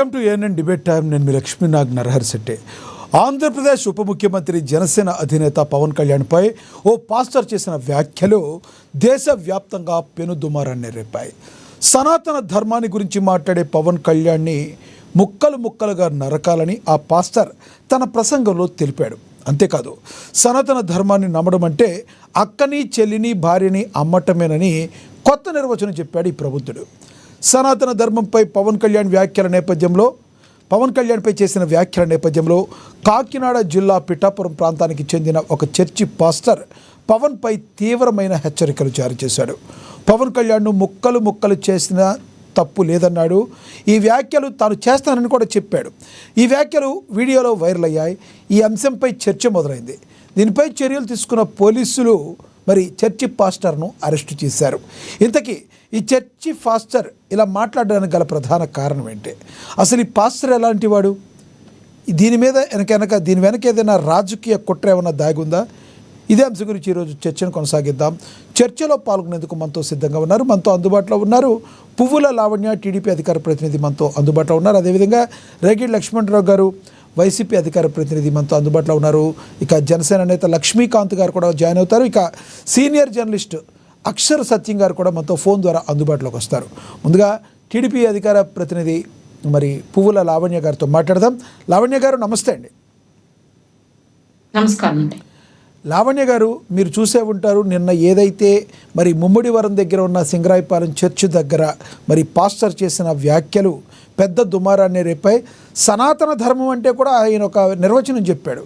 Welcome to ANN debate time. నేను మీ లక్ష్మీనాగ్ నరహరి శెట్టి. ఆంధ్రప్రదేశ్ ఉప ముఖ్యమంత్రి జనసేన అధినేత పవన్ కళ్యాణ్పై ఓ పాస్టర్ చేసిన వ్యాఖ్యలు దేశవ్యాప్తంగా పెనుదుమారాన్ని రేపాయి. సనాతన ధర్మాన్ని గురించి మాట్లాడే పవన్ కళ్యాణ్ని ముక్కలు ముక్కలుగా నరకాలని ఆ పాస్టర్ తన ప్రసంగంలో తెలిపాడు. అంతేకాదు, సనాతన ధర్మాన్ని నమ్మడం అంటే అక్కని చెల్లిని భార్యని అమ్మటమేనని కొత్త నిర్వచనం చెప్పాడు ఈ ప్రబుద్ధుడు. సనాతన ధర్మంపై పవన్ కళ్యాణ్పై చేసిన వ్యాఖ్యల నేపథ్యంలో కాకినాడ జిల్లా పిఠాపురం ప్రాంతానికి చెందిన ఒక చర్చి పాస్టర్ పవన్పై తీవ్రమైన హెచ్చరికలు జారీ చేశాడు. పవన్ కళ్యాణ్ను ముక్కలు చేసిన తప్పు లేదన్నాడు. ఈ వ్యాఖ్యలు తాను చేస్తానని కూడా చెప్పాడు. ఈ వ్యాఖ్యలు వీడియోలో వైరల్ అయ్యాయి. ఈ అంశంపై చర్చ మొదలైంది. దీనిపై చర్యలు తీసుకున్న పోలీసులు చర్చి పాస్టర్ను అరెస్టు చేశారు. ఇంతకీ ఈ చర్చి పాస్టర్ ఇలా మాట్లాడడానికి గల ప్రధాన కారణం ఏంటి? అసలు ఈ పాస్టర్ ఎలాంటి వాడు? దీని వెనక ఏదైనా రాజకీయ కుట్ర ఏమన్నా దాగుందా? ఇదే అంశం గురించి ఈరోజు చర్చను కొనసాగిద్దాం. చర్చలో పాల్గొనేందుకు మనతో సిద్ధంగా ఉన్నారు, మనతో అందుబాటులో ఉన్నారు పువ్వుల లావణ్య, టీడీపీ అధికార ప్రతినిధి మనతో అందుబాటులో ఉన్నారు. అదేవిధంగా రేగిడి లక్ష్మణరావు గారు, వైసీపీ అధికార ప్రతినిధి మనతో అందుబాటులో ఉన్నారు. ఇక జనసేన నేత లక్ష్మీకాంత్ గారు కూడా జాయిన్ అవుతారు. ఇక సీనియర్ జర్నలిస్ట్ అక్షర సత్యం గారు కూడా మనతో ఫోన్ ద్వారా అందుబాటులోకి వస్తారు. ముందుగా టీడీపీ అధికార ప్రతినిధి పువ్వుల లావణ్య గారితో మాట్లాడదాం. లావణ్య గారు నమస్తే అండి. నమస్కారం అండి. లావణ్య గారు, మీరు చూసే ఉంటారు, నిన్న ఏదైతే ముమ్మడివరం దగ్గర ఉన్న సింగరాయపాలెం చర్చి దగ్గర పాస్టర్ చేసిన వ్యాఖ్యలు పెద్ద దుమారాన్ని రేపాయి. సనాతన ధర్మం అంటే కూడా ఆయన ఒక నిర్వచనం చెప్పాడు.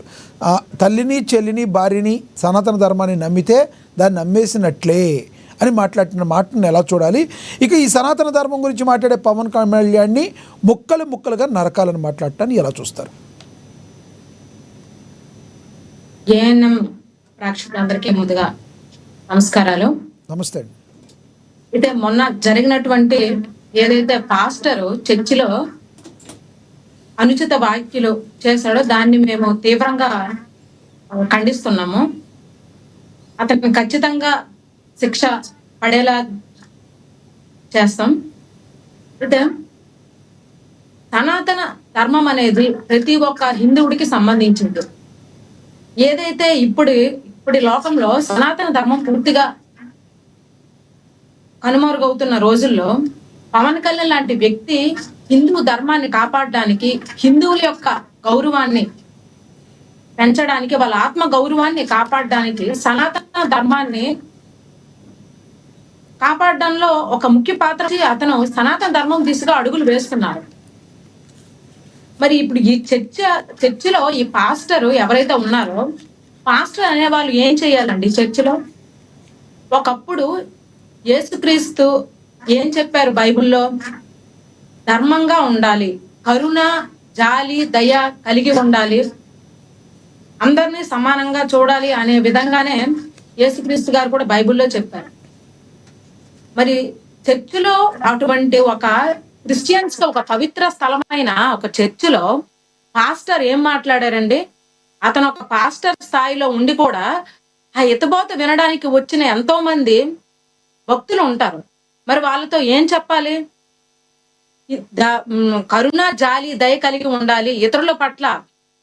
తల్లిని చెల్లిని భార్యని సనాతన ధర్మాన్ని నమ్మితే దాన్ని నమ్మేసినట్లే అని మాట్లాడిన మాటను ఎలా చూడాలి? ఇక ఈ సనాతన ధర్మం గురించి మాట్లాడే పవన్ కళ్యాణ్ని ముక్కలుగా నరకాలని మాట్లాడటాన్ని ఎలా చూస్తారు? ఏఎన్ఎం ప్రేక్షకులందరికీ ముందుగా నమస్కారాలు. నమస్తే అండి. అయితే మొన్న జరిగినటువంటి ఏదైతే పాస్టర్ చర్చిలో అనుచిత వ్యాఖ్యలు చేశాడో దాన్ని మేము తీవ్రంగా ఖండిస్తున్నాము. అతనికి ఖచ్చితంగా శిక్ష పడేలా చేస్తాం. అంటే సనాతన ధర్మం అనేది ప్రతి ఒక్క హిందువుడికి సంబంధించింది. ఏదైతే ఇప్పటి లోకంలో సనాతన ధర్మం పూర్తిగా కనుమరుగవుతున్న రోజుల్లో పవన్ కళ్యాణ్ లాంటి వ్యక్తి హిందూ ధర్మాన్ని కాపాడడానికి, హిందువుల యొక్క గౌరవాన్ని పెంచడానికి, వాళ్ళ ఆత్మ గౌరవాన్ని కాపాడడానికి, సనాతన ధర్మాన్ని కాపాడడంలో ఒక ముఖ్య పాత్ర అతను సనాతన ధర్మం దిశగా అడుగులు వేస్తున్నారు. ఇప్పుడు ఈ చర్చిలో ఈ పాస్టర్ ఎవరైతే ఉన్నారో, పాస్టర్ అనే వాళ్ళు ఏం చేయాలండి? చర్చిలో ఒకప్పుడు యేసుక్రీస్తు ఏం చెప్పారు బైబిల్లో? ధర్మంగా ఉండాలి, కరుణ, జాలి, దయ కలిగి ఉండాలి, అందరినీ సమానంగా చూడాలి అనే విధంగానే యేసుక్రీస్తు గారు కూడా బైబిల్లో చెప్పారు. చర్చిలో అటువంటి ఒక క్రిస్టియన్స్ కి ఒక పవిత్ర స్థలమైన ఒక చర్చిలో పాస్టర్ ఏం మాట్లాడారండి? అతను ఒక పాస్టర్ స్థాయిలో ఉండి కూడా ఆ హితబోధ వినడానికి వచ్చిన ఎంతో మంది భక్తులు ఉంటారు. వాళ్ళతో ఏం చెప్పాలి? కరుణ, జాలి, దయ కలిగి ఉండాలి, ఇతరుల పట్ల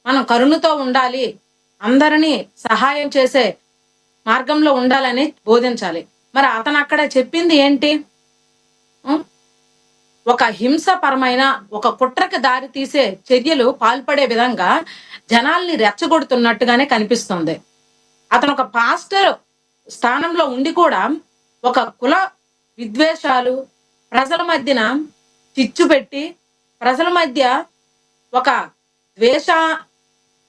మనం కరుణతో ఉండాలి, అందరినీ సహాయం చేసే మార్గంలో ఉండాలని బోధించాలి. అతను అక్కడ చెప్పింది ఏంటి? ఒక హింసపరమైన ఒక కుట్రకి దారి తీసే చర్యలు పాల్పడే విధంగా జనాల్ని రెచ్చగొడుతున్నట్టుగానే కనిపిస్తుంది. అతను ఒక పాస్టర్ స్థానంలో ఉండి కూడా ఒక కుల విద్వేషాలు, ప్రజల మధ్యన చిచ్చు పెట్టి, ప్రజల మధ్య ఒక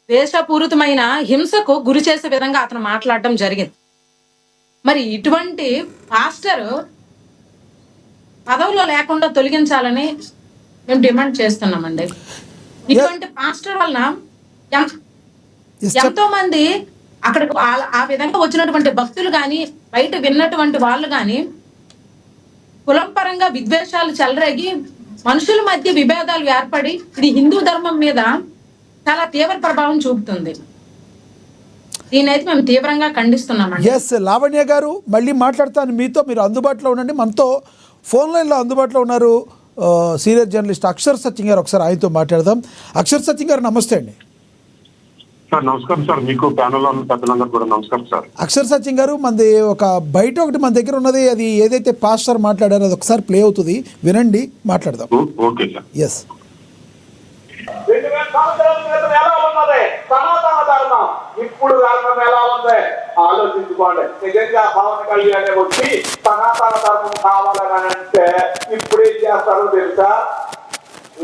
ద్వేషపూరితమైన హింసకు గురి చేసే విధంగా అతను మాట్లాడటం జరిగింది. ఇటువంటి పాస్టర్ పదవిలో లేకుండా తొలగించాలని మేము డిమాండ్ చేస్తున్నామండి. ఇటువంటి పాస్టర్ వలన ఎంతో మంది అక్కడ ఆ విధంగా వచ్చినటువంటి భక్తులు గాని, బయట విన్నటువంటి వాళ్ళు గాని కులం పరంగా విద్వేషాలు చెలరేగి మనుషుల మధ్య విభేదాలు ఏర్పడి ఇది హిందూ ధర్మం మీద చాలా తీవ్ర ప్రభావం చూపుతుంది. దీనైతే మేము తీవ్రంగా ఖండిస్తున్నామండి. లావణ్య గారు, మళ్ళీ మాట్లాడతాను మీతో, మీరు అందుబాటులో ఉండండి. మనతో ఫోన్ లైన్లో అందుబాటులో ఉన్నారు సీనియర్ జర్నలిస్ట్ అక్షర్ సత్యం గారు, ఒకసారి ఆయనతో మాట్లాడదాం. అక్షర్ సత్యం గారు నమస్తే అండి. సార్ నమస్కారం సార్, మీకు ప్యానల్ ఉన్న పెద్దలందరూ కూడా నమస్కారం సార్. అక్షర్ సత్యం గారు, మనది ఒక బయట ఒకటి మన దగ్గర ఉన్నది, అది ఏదైతే పాస్టర్ మాట్లాడారో అది ఒకసారి ప్లే అవుతుంది, వినండి, మాట్లాడదాం. Okay sir. ఎస్. 2000 సంవత్సరాల క్రితం ఎలా ఉన్నది సనాతన ధర్మం, ఇప్పుడు ధర్మం ఎలా ఉంది ఆలోచించుకోండి. నిజంగా పవన్ కళ్యాణ్ వచ్చి సనాతన ధర్మం కావాలని అంటే ఇప్పుడు ఏం చేస్తారో తెలుసా?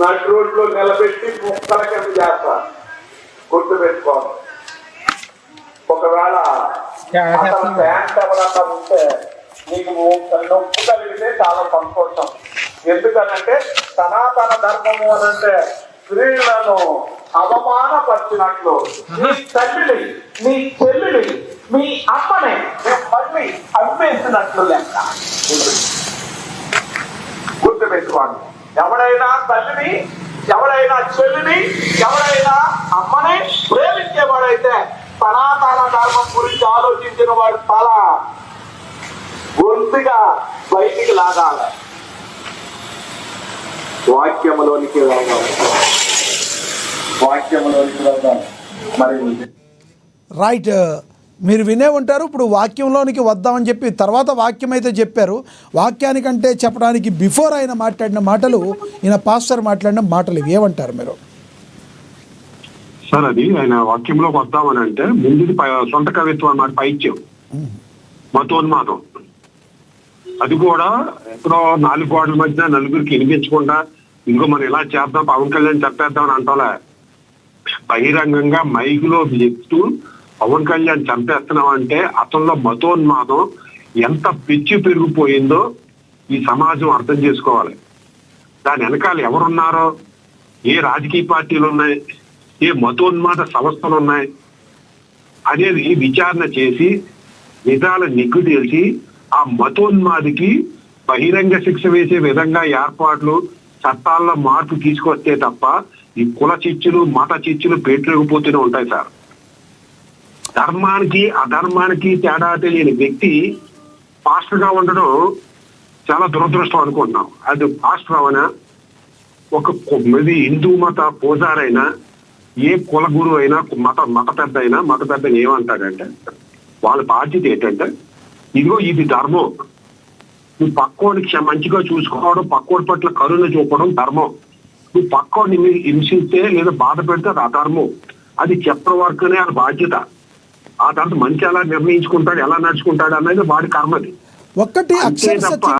నడు రోడ్లో నిలబెట్టి ముక్కల కింద చేస్తారు. గుర్తు పెట్టుకోండి. ఒకవేళ అతను ప్యాంట్ ఎవరన్నా ఉంటే నీకు నొప్పు కలిగితే చాలా సంతోషం. ఎందుకనంటే సనాతన ధర్మము అనంటే స్త్రీలను అవమానపరిచినట్లు నీ తల్లిని, నీ చెల్లిని, మీ అమ్మని మళ్ళీ అమ్మేసినట్లు లెక్క. గుర్తుపెట్టుకోండి. ఎవడైనా తల్లిని, ఎవడైనా చెల్లిని, ఎవడైనా అమ్మని ప్రేమించేవాడైతే సనాతన ధర్మం గురించి ఆలోచించిన వాడు తల గొంతుగా బయటికి లాగాలి, వాక్యములోనికి వెళ్ళాలి. మరి రైట్, మీరు వినే ఉంటారు. ఇప్పుడు వాక్యంలోనికి వద్దామని చెప్పి తర్వాత వాక్యం అయితే చెప్పారు. వాక్యానికంటే చెప్పడానికి బిఫోర్ ఆయన మాట్లాడిన మాటలు, ఈయన పాస్టర్ మాట్లాడిన మాటలు ఇవి ఏమంటారు మీరు? సార్ అది ఆయన వాక్యంలోకి వద్దామని అంటే ముందుది సొంత కవిత్వం అన్నమాట, పైత్యం, మతోన్మాదం. అది కూడా ఎక్కడో 4 గోడల మధ్య నలుగురికి వినిపించకుండా ఇంకో మనం ఇలా చేద్దాం, పవన్ కళ్యాణ్ చెప్పేద్దాం అని అంటాలే. బహిరంగంగా మైకులో చెప్తూ పవన్ కళ్యాణ్ చంపేస్తున్నాం అంటే అతనిలో మతోన్మాదం ఎంత పిచ్చి పెరిగిపోయిందో ఈ సమాజం అర్థం చేసుకోవాలి. దాని వెనకాల ఎవరున్నారో, ఏ రాజకీయ పార్టీలు ఉన్నాయి, ఏ మతోన్మాద సంస్థలు ఉన్నాయి అనేది విచారణ చేసి నిజాలు నిగ్గు తేల్చి ఆ మతోన్మాదికి బహిరంగ శిక్ష వేసే విధంగా ఏర్పాట్లు, చట్టాల్లో మార్పు తీసుకొస్తే తప్ప ఈ కుల చిచ్చులు, మత చిచ్చులు పేటరేగిపోతూనే ఉంటాయి సార్. ధర్మానికి అధర్మానికి తేడా తెలియని వ్యక్తి పాస్టర్ గా ఉండడం చాలా దురదృష్టం అనుకుంటున్నాం. అది పాస్టర్ అవనా, ఒక హిందూ మత పూజారైనా, ఏ కుల గురువు అయినా, మత పెద్ద అయినా, మత పెద్ద ఏమంటాడంటే వాళ్ళ బాధ్యత ఏంటంటే ఇదిగో ఇది ధర్మం, నువ్వు పక్కోడికి మంచిగా చూసుకోవడం, పక్కోడి పట్ల కరుణ చూపడం ధర్మం. నువ్వు పక్కోడిని మీరు హింసిస్తే లేదా బాధ పెడితే అది అధర్మం. అది చెప్పడం వరకునే అది బాధ్యత. ఆ తర్వాత మనిషి ఎలా నిర్ణయించుకుంటాడు, ఎలా నడుచుకుంటాడు అనేది వాడి కర్మది. ఒక్కటి అంతే అక్షర తప్ప సత్యం